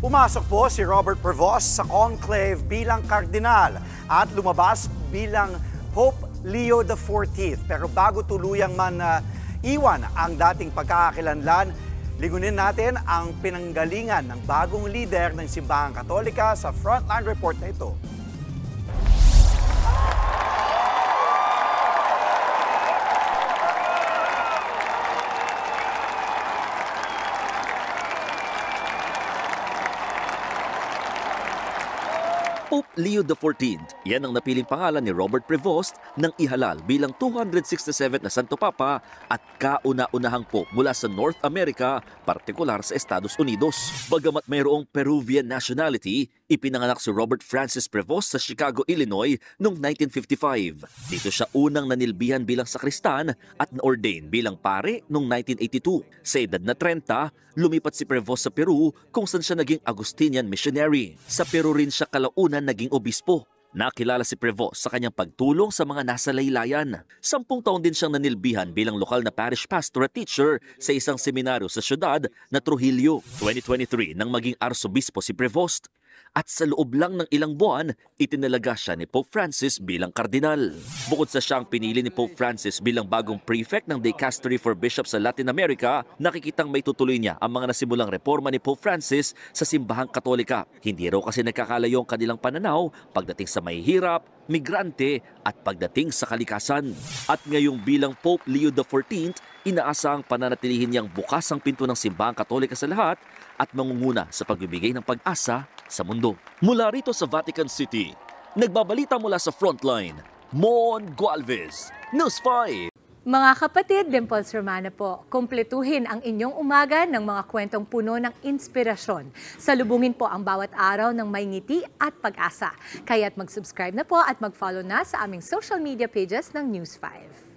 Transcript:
Pumasok po si Robert Prevost sa conclave bilang kardinal at lumabas bilang Pope Leo XIV. Pero bago tuluyang iwan ang dating pagkakakilanlan, ligunin natin ang pinanggalingan ng bagong lider ng Simbahang Katolika sa Frontline Report na ito. Pope Leo XIV, yan ang napiling pangalan ni Robert Prevost nang ihalal bilang 267 na Santo Papa at kauna-unahang Pope mula sa North America, partikular sa Estados Unidos. Bagamat mayroong Peruvian nationality, ipinanganak si Robert Francis Prevost sa Chicago, Illinois noong 1955. Dito siya unang nanilbihan bilang sakristan at na-ordain bilang pare noong 1982. Sa edad na 30, lumipat si Prevost sa Peru kung saan siya naging Augustinian missionary. Sa Peru rin siya kalaunan naging obispo. Nakilala si Prevost sa kanyang pagtulong sa mga nasa laylayan. 10 taon din siyang nanilbihan bilang lokal na parish pastor at teacher sa isang seminaryo sa syudad na Trujillo. 2023 nang maging arsobispo si Prevost. At sa loob lang ng ilang buwan, itinalaga siya ni Pope Francis bilang kardinal. Bukod sa siyang pinili ni Pope Francis bilang bagong prefect ng Dicastery for Bishops sa Latin America, nakikitang may tutuloy niya ang mga nasimulang reforma ni Pope Francis sa Simbahang Katolika. Hindi raw kasi nagkakalayo ang kanilang pananaw pagdating sa mahihirap, migrante at pagdating sa kalikasan. At ngayong bilang Pope Leo XIV, inaasahang pananatilihin niyang bukas ang pinto ng Simbahang Katolika sa lahat at mangunguna sa pagbibigay ng pag-asa sa mundo. Mula rito sa Vatican City, nagbabalita mula sa Frontline, Mon Gualvez, News 5. Mga kapatid, Dimples Romana po, kumpletuhin ang inyong umaga ng mga kwentong puno ng inspirasyon. Salubungin po ang bawat araw ng may ngiti at pag-asa. Kaya't mag-subscribe na po at mag-follow na sa aming social media pages ng News 5.